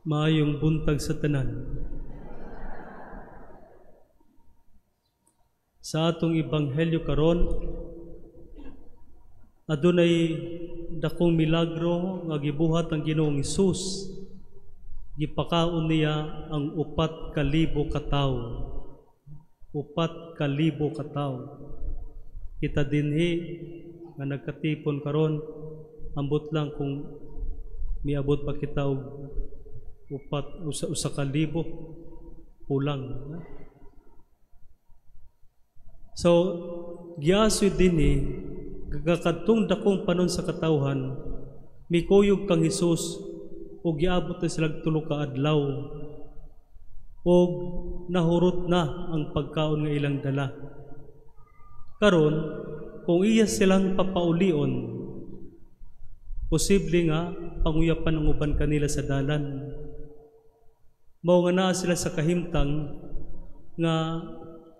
Maayong buntag sa tanan. Sa atong ebanghelyo karon, adunay dakong milagro nga gibuhat ang Ginoong Hesus. Gipakaon niya ang 4,000 ka tawo. 4,000 ka tawo. Kita dinhi nga nagkatipon karon, ambot lang kung miabot pa kita og 1,000 kulang. So, giasoy dinhi gagakadtong dakong panon sa katawhan, mikuyog kang Hesus ug giabot na sila 3 ka adlaw ug nahurot na ang pagkaon nga ilang dala. Karon, kung iya silang papaulion, posible nga panguyapan ang uban kanila sa dalan. Mao nga naa sila sa kahimtang nga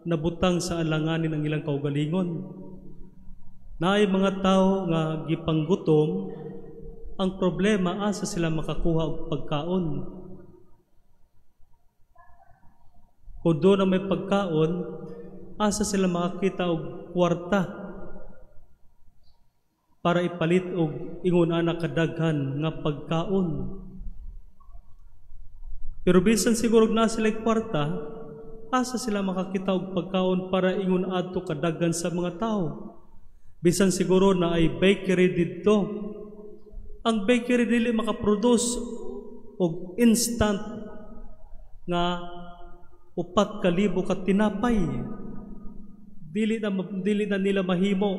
nabutang sa alanganin ang ilang kaugalingon. Naay mga tao nga gipanggutom, ang problema asa sila makakuha og pagkaon. Kung doon na may pagkaon, asa sila makakita og kwarta para ipalit og ingon ana kadaghan nga pagkaon. Pero bisan siguro na sila kwarta, asa sila makakita og pagkaon para ingon adto kadaghan sa mga tao. Bisan siguro na ay bakery didto. Ang bakery dili makaproduce og instant nga 4,000 ka tinapay. Dili na nila mahimo.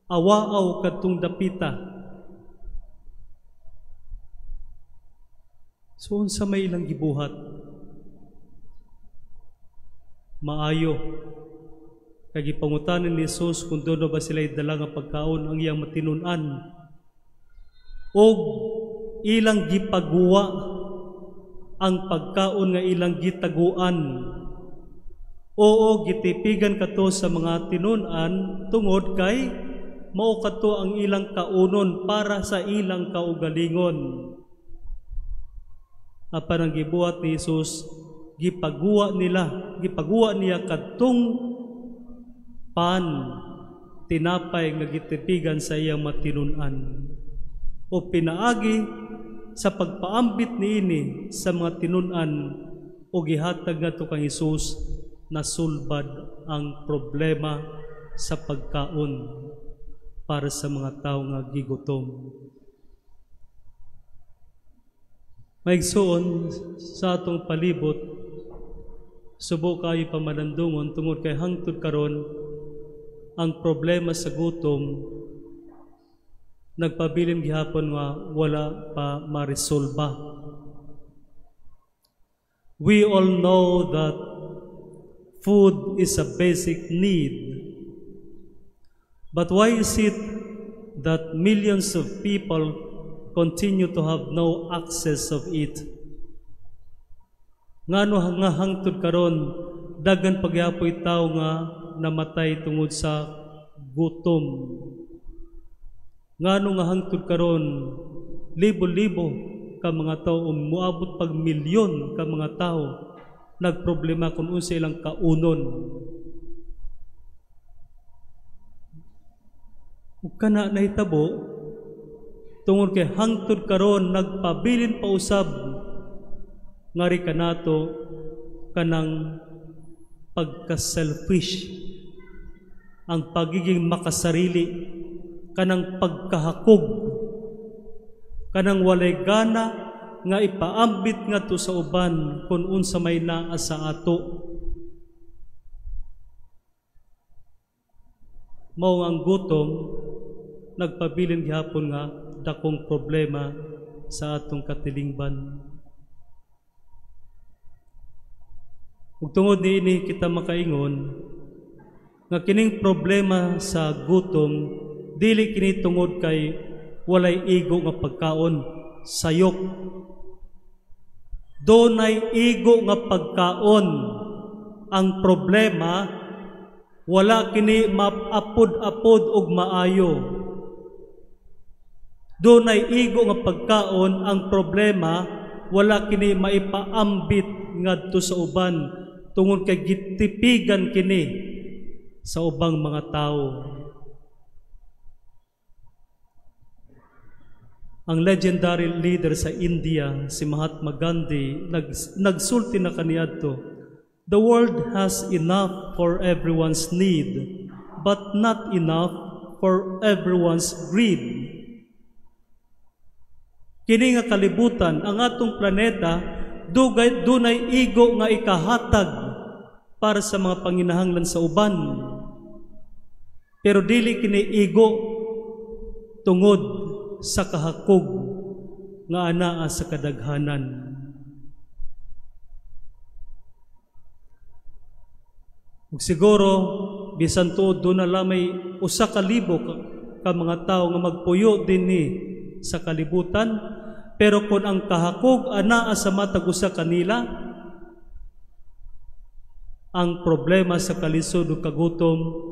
Awaaw kadtong dapita. So unsa may ilang gibuhat? Maayo. Kay gipangutanan ni Jesus kung doon ba sila idala nga pagkaon ang iyang matinun-an. Og ilang gipaguwa ang pagkaon nga ilang gitaguan. Oo, gitipigan kato sa mga tinun-an tungod kay mao kato ang ilang kaunon para sa ilang kaugalingon. Apan ang gibuhat ni Jesus, gipaguwa niya kadtong tinapay nga gitipigan sa iyang matinun-an. O pinaagi sa pagpaambit niini sa mga tinun-an o gihatag ngadto kang Hesus na sulbad ang problema sa pagkaon para sa mga tao nga gigutom. Maigsuon sa atong palibot, subo kayo pamalandungon tungod kay hangtod karon ang problema sa gutom nagpabilin gihapon nga wala pa maresolba. We all know that food is a basic need. But why is it that millions of people continue to have no access of it? Ngano nga hangtod karon daghan pagyapoy tawo nga namatay tungod sa gutom. Ngano nga hangtod karon libo-libo ka mga tawo, muabot pag milyon ka mga tawo nagproblema kung unsa ilang kaunon. Ug kana nahitabo tungod kay hangtod karon nagpabilin pa usab ngari kanato kanang pagka-selfish, ang pagiging makasarili, kanang pagkahakog, kanang walay gana nga ipaambit ngadto sa uban kung unsa may naa sa ato. Mao ang gutom nagpabilin gihapon nga dakong problema sa atong katilingban. Ug tungod niini kita makaingon nga kining problema sa gutom dili kini tungod kay walay igo nga pagkaon, sayop. Dunay igo nga pagkaon. Ang problema wala kini mapapod-apod og maayo. Dunay igo nga pagkaon, ang problema wala kini maipaambit ngadto sa uban tungod kay gitipigan kini sa ubang mga tao. Ang legendary leader sa India, si Mahatma Gandhi, nagsulti na kaniadto, "The world has enough for everyone's need, but not enough for everyone's greed." Kini nga kalibutan, ang atong planeta, dunay igo nga ikahatag para sa mga panginahanglan sa uban. Pero dili kini igo tungod sa kahakog nga anaa sa kadaghanan. Ug siguro bisan tuod do na lamay 1,000 ka mga tawo nga magpuyo dinhi sa kalibutan, pero kung ang kahakog anaa sa matag usa kanila, ang problema sa kalisod ug kagutom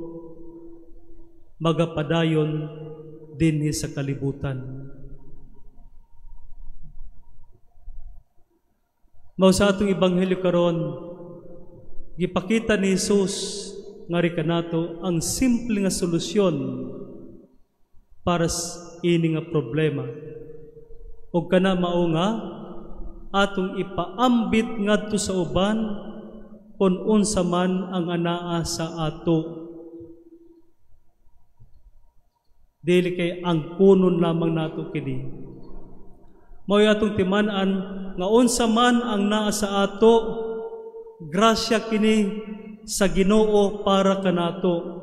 magapadayon dinhi sa kalibutan. Mao sa atong ebanghelyo karon, gipakita ni Jesus ngari kanato ang simple nga solusyon para sa ini nga problema. O kana mao nga atong ipaambit ngadto sa uban kung unsa man ang anaa sa ato. Dili kay ang kunon lamang nato kini. Mao atong timan-an nga unsa man ang naa sa ato, grasya kini sa Ginoo para kanato.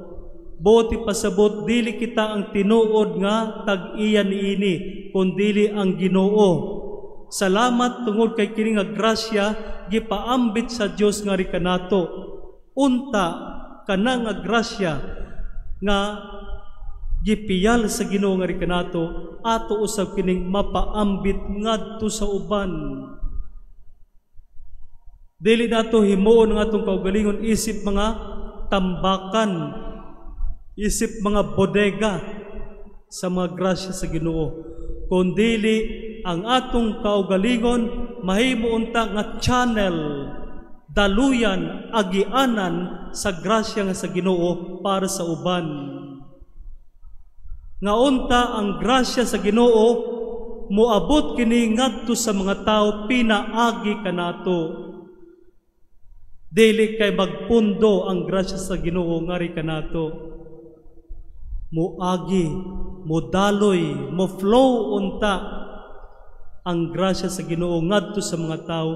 Buti pasabot dili kita ang tinuod nga tag-iya niini, kundi ang Ginoo. Salamat tungod kay kini nga grasya gipaambit sa Dios nga ri kanato. Unta kana nga grasya nga gipiyal sa Ginoo nga ri kanato, ato usab kining mapaambit ngadto sa uban. Dili nato himuon nga atong kaugalingon isip mga tambakan, isip mga bodega sa mga grasya sa Ginoo, kundi ang atong kaugalingon mahimo unta nga channel, daluyan, agianan sa grasya nga sa Ginoo para sa uban. Nga unta ang grasya sa Ginoo moabot kini ngadto sa mga tao pinaagi kanato. Dili kay magpundo ang grasya sa Ginoo ngari kanato. Moagi, modaloy, mo flow unta ang grasya sa Ginoo ngadto sa mga tao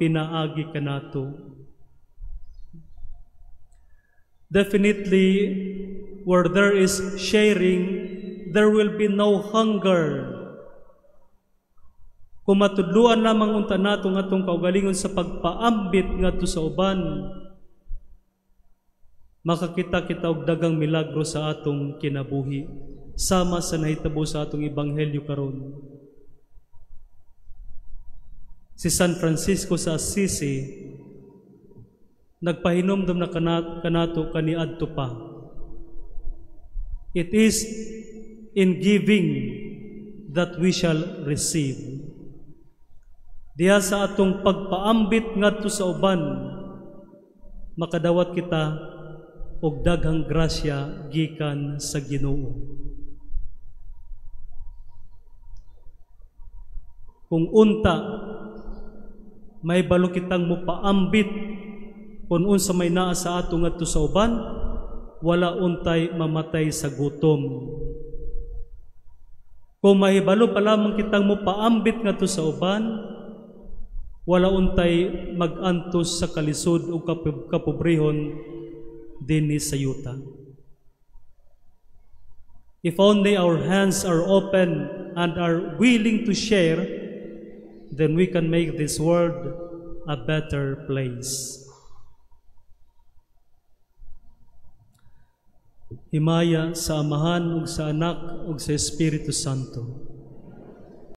pinaagi kanato. Definitely, where there is sharing, there will be no hunger. Kung matudluan lamang unta nato nga atong kaugalingon sa pagpaambit ngadto sa uban, makakita kita og dagang milagro sa atong kinabuhi, sama sa nahitabo sa atong ebanghelyo karon. Si San Francisco sa Assisi nagpahinomdom na kanato kaniadto pa. It is in giving that we shall receive. Diha sa atong pagpaambit ngadto sa uban, makadawat kita og daghang grasya gikan sa Ginoo. Kung unta may balo kitang mopaambit kung unsa may naa sa ato ngadto sa uban, wala untay mamatay sa gutom. Kung mahibalo pa lamang kitang mopaambit ngadto sa uban, wala untay magantos sa kalisod o kapobrehon dinhi sa yuta. If only our hands are open and are willing to share, then we can make this world a better place. Himaya sa Amahan ug sa Anak ug sa Espiritu Santo.